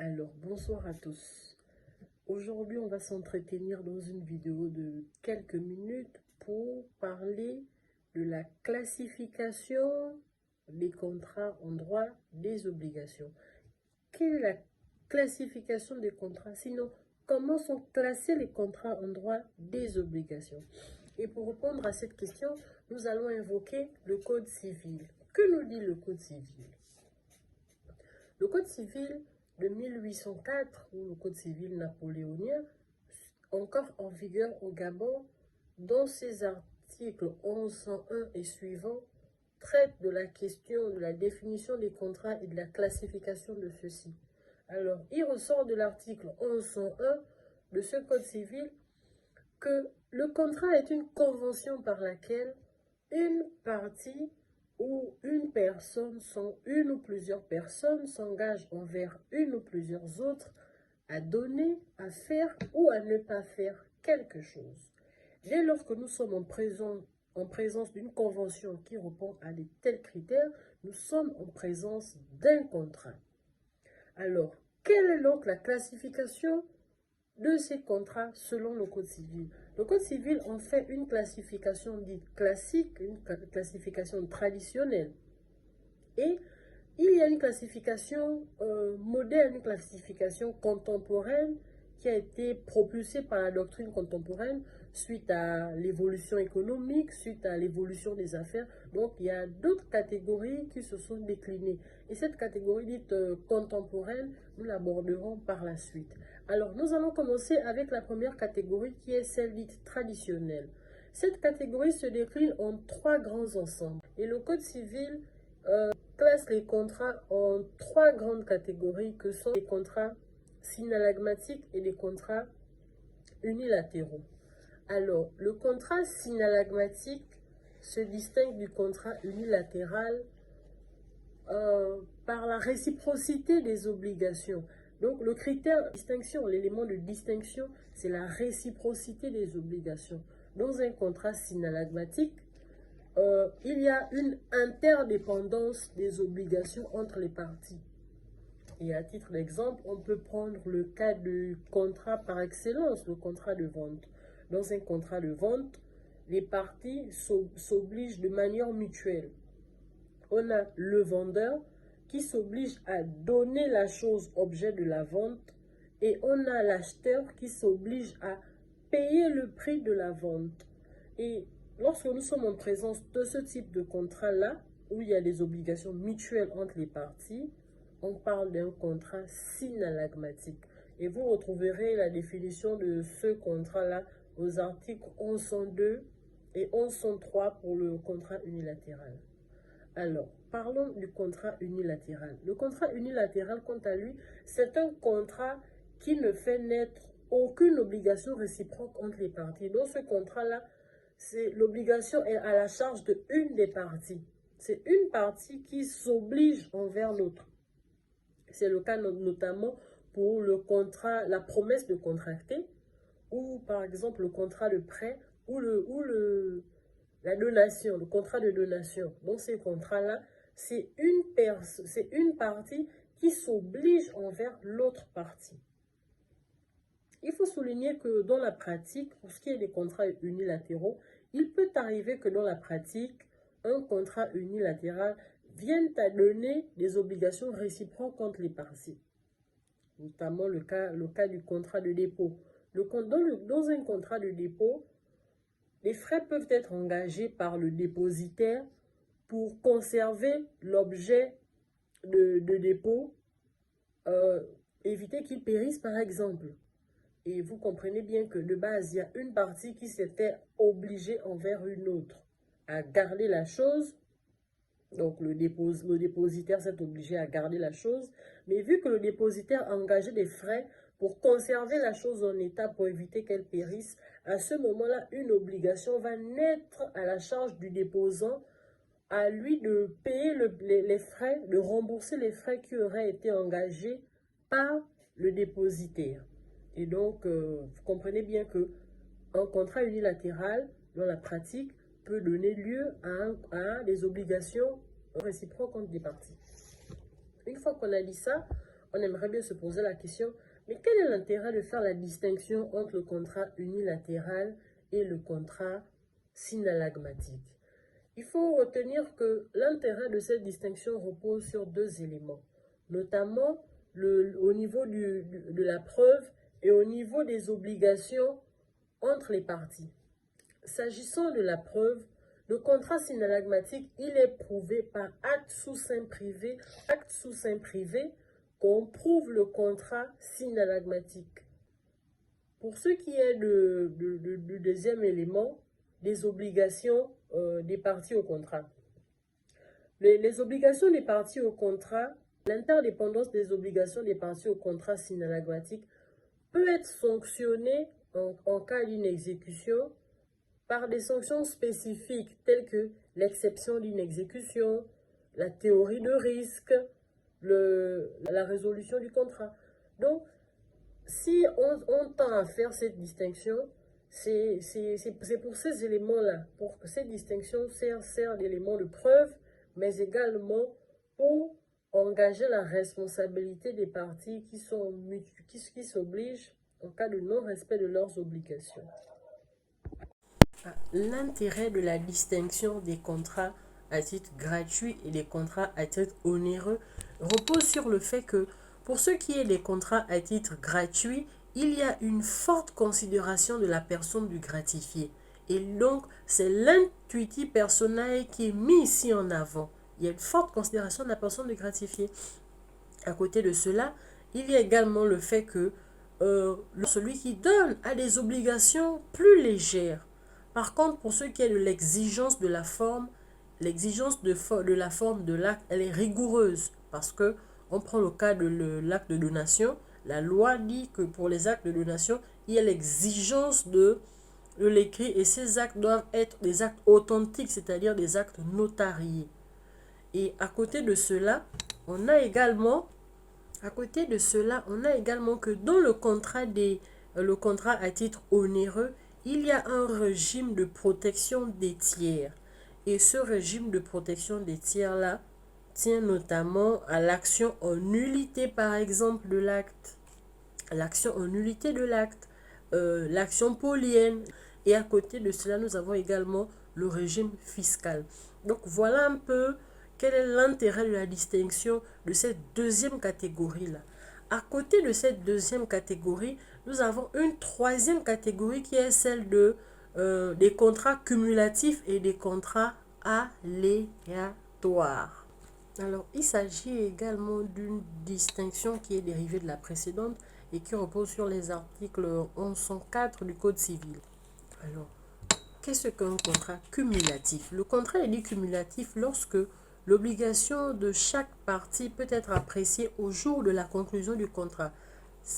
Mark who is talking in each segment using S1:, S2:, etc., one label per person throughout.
S1: Alors, bonsoir à tous. Aujourd'hui, on va s'entretenir dans une vidéo de quelques minutes pour parler de la classification des contrats en droit des obligations. Quelle est la classification des contrats? Sinon, comment sont classés les contrats en droit des obligations? Et pour répondre à cette question, nous allons invoquer le Code civil. Que nous dit le Code civil? Le Code civil de 1804, ou le Code civil napoléonien, encore en vigueur au Gabon, dans ses articles 1101 et suivants, traite de la question de la définition des contrats et de la classification de ceux-ci. Alors, il ressort de l'article 1101 de ce Code civil que le contrat est une convention par laquelle une partie ou une personne, une ou plusieurs personnes s'engagent envers une ou plusieurs autres à donner, à faire ou à ne pas faire quelque chose. Dès lors que nous sommes en présence d'une convention qui répond à de tels critères, nous sommes en présence d'un contrat. Alors, quelle est donc la classification de ces contrats selon le Code civil? Le Code civil en fait une classification dite classique, une classification traditionnelle. Et il y a une classification moderne, une classification contemporaine qui a été propulsée par la doctrine contemporaine suite à l'évolution économique, suite à l'évolution des affaires. Donc, il y a d'autres catégories qui se sont déclinées. Et cette catégorie dite contemporaine, nous l'aborderons par la suite. Alors, nous allons commencer avec la première catégorie qui est celle dite traditionnelle. Cette catégorie se décline en trois grands ensembles. Et le Code civil classe les contrats en trois grandes catégories que sont les contrats synallagmatiques et les contrats unilatéraux. Alors, le contrat synallagmatique se distingue du contrat unilatéral par la réciprocité des obligations. Donc, le critère de distinction, l'élément de distinction, c'est la réciprocité des obligations. Dans un contrat synallagmatique, il y a une interdépendance des obligations entre les parties. Et à titre d'exemple, on peut prendre le cas du contrat par excellence, le contrat de vente. Dans un contrat de vente, les parties s'obligent de manière mutuelle. On a le vendeur qui s'oblige à donner la chose objet de la vente et on a l'acheteur qui s'oblige à payer le prix de la vente. Et lorsque nous sommes en présence de ce type de contrat-là, où il y a des obligations mutuelles entre les parties, on parle d'un contrat synallagmatique. Et vous retrouverez la définition de ce contrat-là aux articles 1102 et 1103 pour le contrat unilatéral. Alors, parlons du contrat unilatéral. Le contrat unilatéral, quant à lui, c'est un contrat qui ne fait naître aucune obligation réciproque entre les parties. Dans ce contrat-là, l'obligation est à la charge de une des parties. C'est une partie qui s'oblige envers l'autre. C'est le cas notamment pour le contrat, la promesse de contracter, ou par exemple le contrat de prêt, ou la donation, le contrat de donation. Dans ces contrats-là, c'est une partie qui s'oblige envers l'autre partie. Il faut souligner que dans la pratique, pour ce qui est des contrats unilatéraux, il peut arriver que dans la pratique, un contrat unilatéral vienne à donner des obligations réciproques entre les parties. Notamment le cas du contrat de dépôt. Dans un contrat de dépôt, les frais peuvent être engagés par le dépositaire pour conserver l'objet de dépôt, éviter qu'il périsse par exemple. Et vous comprenez bien que de base, il y a une partie qui s'était obligée envers une autre à garder la chose. Donc, le dépositaire s'est obligé à garder la chose. Mais vu que le dépositaire a engagé des frais pour conserver la chose en état pour éviter qu'elle périsse, à ce moment-là, une obligation va naître à la charge du déposant, à lui de payer les frais, de rembourser les frais qui auraient été engagés par le dépositaire. Et donc, vous comprenez bien qu'un contrat unilatéral, dans la pratique, peut donner lieu à des obligations réciproques entre les parties. Une fois qu'on a dit ça, on aimerait bien se poser la question, mais quel est l'intérêt de faire la distinction entre le contrat unilatéral et le contrat synallagmatique? Il faut retenir que l'intérêt de cette distinction repose sur deux éléments, notamment au niveau de la preuve et au niveau des obligations entre les parties. S'agissant de la preuve, le contrat synallagmatique, il est prouvé par acte sous seing privé qu'on prouve le contrat synallagmatique. Pour ce qui est du deuxième élément, des obligations des parties au contrat. Les obligations des parties au contrat, l'interdépendance des obligations des parties au contrat synallagmatique peut être sanctionnée en cas d'inexécution par des sanctions spécifiques telles que l'exception d'une exécution, la théorie de risque, la résolution du contrat. Donc, si on tend à faire cette distinction, c'est pour ces éléments-là, pour que cette distinction sert d'élément de preuve, mais également pour engager la responsabilité des parties qui s'obligent en cas de non-respect de leurs obligations. L'intérêt de la distinction des contrats à titre gratuit et des contrats à titre onéreux repose sur le fait que pour ce qui est des contrats à titre gratuit, il y a une forte considération de la personne du gratifié. Et donc, c'est l'intuitu personae qui est mis ici en avant. Il y a une forte considération de la personne du gratifié. À côté de cela, il y a également le fait que celui qui donne a des obligations plus légères. Par contre, pour ce qui est de l'exigence de la forme, l'exigence de la forme de l'acte, elle est rigoureuse. Parce que, on prend le cas de l'acte de donation, la loi dit que pour les actes de donation, il y a l'exigence de l'écrit et ces actes doivent être des actes authentiques, c'est-à-dire des actes notariés. Et à côté de cela, on a également que dans le contrat à titre onéreux, il y a un régime de protection des tiers. Et ce régime de protection des tiers-là tient notamment à l'action en nullité, par exemple, de l'acte. L'action en nullité de l'acte, l'action polienne. Et à côté de cela, nous avons également le régime fiscal. Donc, voilà un peu quel est l'intérêt de la distinction de cette deuxième catégorie-là. À côté de cette deuxième catégorie, nous avons une troisième catégorie qui est celle des contrats cumulatifs et des contrats aléatoires. Alors, il s'agit également d'une distinction qui est dérivée de la précédente et qui repose sur les articles 1104 du Code civil. Alors, qu'est-ce qu'un contrat cumulatif? Le contrat est dit cumulatif lorsque l'obligation de chaque partie peut être appréciée au jour de la conclusion du contrat.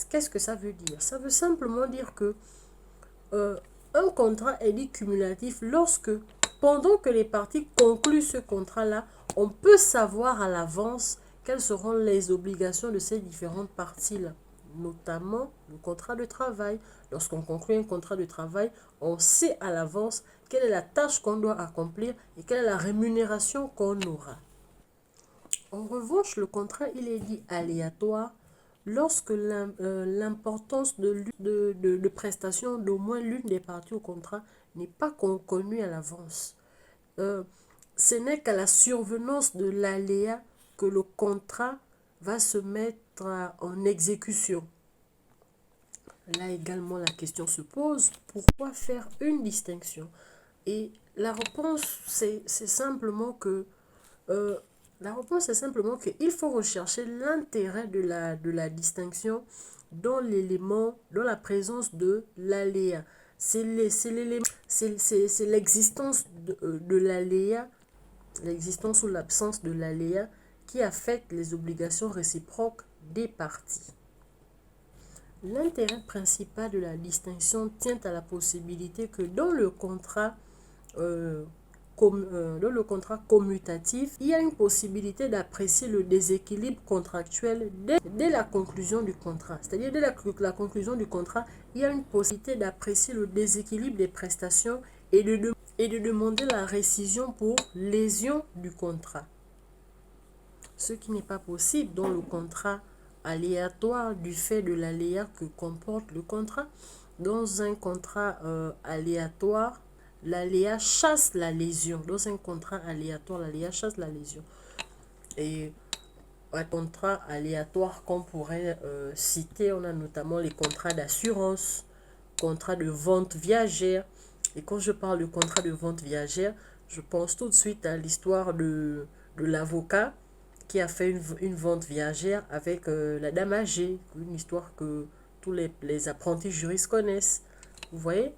S1: Qu'est-ce que ça veut dire? Ça veut simplement dire que un contrat est dit cumulatif lorsque, pendant que les parties concluent ce contrat-là, on peut savoir à l'avance quelles seront les obligations de ces différentes parties-là. Notamment le contrat de travail. Lorsqu'on conclut un contrat de travail, on sait à l'avance quelle est la tâche qu'on doit accomplir et quelle est la rémunération qu'on aura. En revanche, le contrat, il est dit aléatoire lorsque l'importance de prestation d'au moins l'une des parties au contrat n'est pas connue à l'avance. Ce n'est qu'à la survenance de l'aléa que le contrat va se mettre en exécution. Là également, la question se pose, pourquoi faire une distinction? Et la réponse, c'est simplement que qu'il faut rechercher l'intérêt de la distinction dans la présence de l'aléa. C'est l'existence de l'aléa, l'existence ou l'absence de l'aléa qui affecte les obligations réciproques des parties. L'intérêt principal de la distinction tient à la possibilité que dans le contrat commutatif, il y a une possibilité d'apprécier le déséquilibre contractuel dès la conclusion du contrat. C'est-à-dire dès la conclusion du contrat, il y a une possibilité d'apprécier le déséquilibre des prestations et de demander la rescission pour lésion du contrat. Ce qui n'est pas possible dans le contrat aléatoire du fait de l'aléa que comporte le contrat. Dans un contrat aléatoire, l'aléa chasse la lésion. Dans un contrat aléatoire, l'aléa chasse la lésion. Et un contrat aléatoire qu'on pourrait citer, on a notamment les contrats d'assurance, contrat de vente viagère. Et quand je parle de contrat de vente viagère, je pense tout de suite à l'histoire de l'avocat qui a fait une vente viagère avec la dame âgée, une histoire que tous les apprentis juristes connaissent. Vous voyez?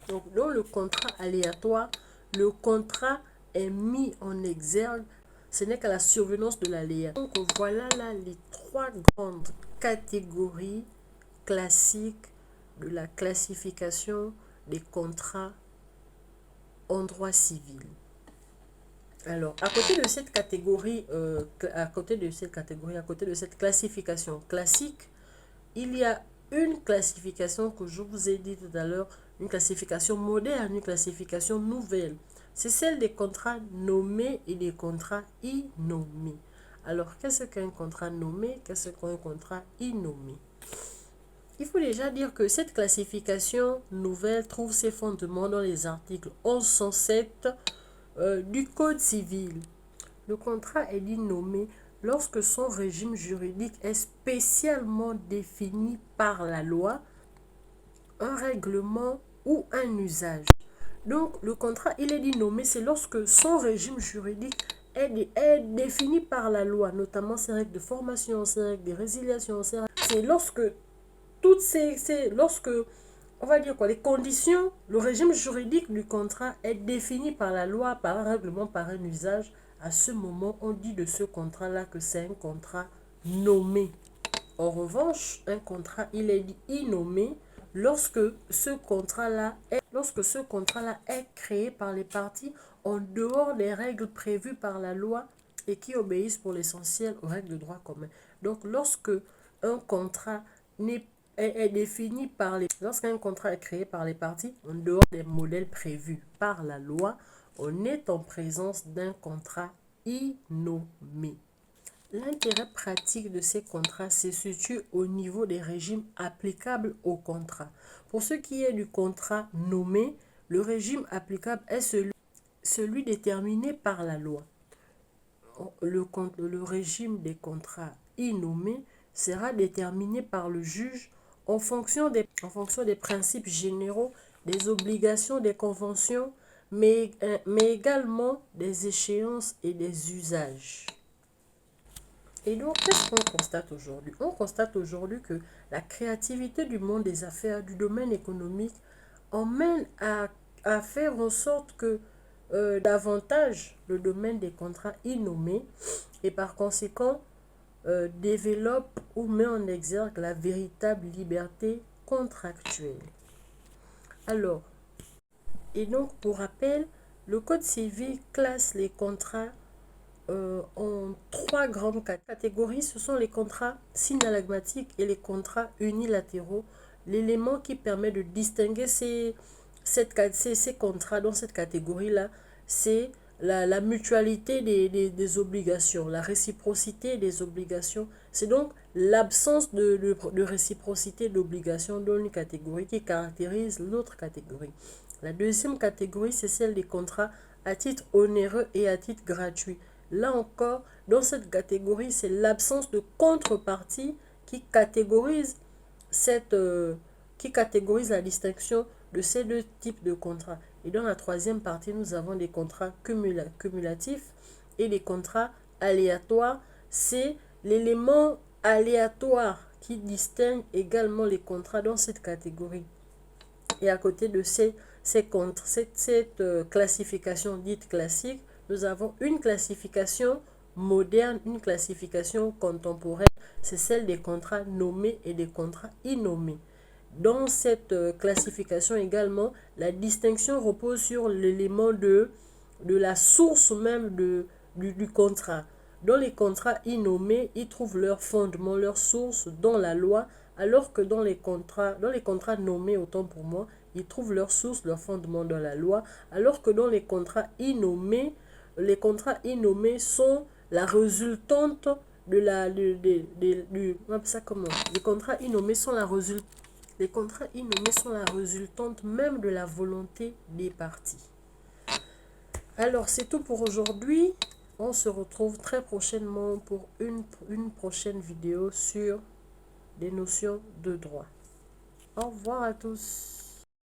S1: Donc, dans le contrat aléatoire, le contrat est mis en exergue. Ce n'est qu'à la survenance de l'aléa. Donc, voilà là les trois grandes catégories classiques de la classification des contrats en droit civil. Alors, à côté de cette catégorie, à côté de cette classification classique, il y a une classification que je vous ai dit tout à l'heure, une classification moderne, une classification nouvelle. C'est celle des contrats nommés et des contrats innommés. Alors, qu'est-ce qu'un contrat nommé? Qu'est-ce qu'un contrat innommé? Il faut déjà dire que cette classification nouvelle trouve ses fondements dans les articles 1107 du Code civil. Le contrat est dit nommé lorsque son régime juridique est spécialement défini par la loi, un règlement ou un usage. Donc, le contrat, il est dit nommé, c'est lorsque son régime juridique est défini par la loi, notamment ses règles de formation, ses règles de résiliation. C'est lorsque lorsque, on va dire quoi, les conditions, le régime juridique du contrat est défini par la loi, par un règlement, par un usage. À ce moment, on dit de ce contrat-là que c'est un contrat nommé. En revanche, un contrat, il est dit innommé lorsque ce contrat-là est créé par les parties en dehors des règles prévues par la loi et qui obéissent pour l'essentiel aux règles de droit commun. Donc, lorsque un contrat est défini par les... Lorsqu'un contrat est créé par les parties en dehors des modèles prévus par la loi, on est en présence d'un contrat innommé. L'intérêt pratique de ces contrats se situe au niveau des régimes applicables au contrat. Pour ce qui est du contrat nommé, le régime applicable est celui déterminé par la loi. Le régime des contrats innommés sera déterminé par le juge en fonction des principes généraux, des obligations, des conventions, mais également des échéances et des usages. Et donc, qu'est-ce qu'on constate aujourd'hui? On constate aujourd'hui que la créativité du monde des affaires, du domaine économique, emmène à faire en sorte que davantage le domaine des contrats innommés et par conséquent développe ou met en exergue la véritable liberté contractuelle. Alors, et donc pour rappel, le Code civil classe les contrats en trois grandes catégories. Ce sont les contrats synallagmatiques et les contrats unilatéraux. L'élément qui permet de distinguer ces contrats dans cette catégorie-là, c'est la mutualité des obligations, la réciprocité des obligations. C'est donc l'absence de réciprocité d'obligations dans une catégorie qui caractérise l'autre catégorie. La deuxième catégorie, c'est celle des contrats à titre onéreux et à titre gratuit. Là encore, dans cette catégorie, c'est l'absence de contrepartie qui catégorise la distinction de ces deux types de contrats. Et dans la troisième partie, nous avons des contrats cumulatifs et des contrats aléatoires. C'est l'élément aléatoire qui distingue également les contrats dans cette catégorie. Et à côté de cette classification dite classique, nous avons une classification moderne, une classification contemporaine. C'est celle des contrats nommés et des contrats innommés. Dans cette classification également, la distinction repose sur l'élément de la source même du contrat. Dans les contrats innommés, ils trouvent leur fondement, leur source dans la loi, alors que dans les contrats nommés, autant pour moi, ils trouvent leur source, leur fondement dans la loi, alors que dans les contrats innommés sont la résultante on appelle ça comment? Les contrats innommés sont la résultante même de la volonté des parties. Alors, c'est tout pour aujourd'hui. On se retrouve très prochainement pour une prochaine vidéo sur des notions de droit. Au revoir à tous.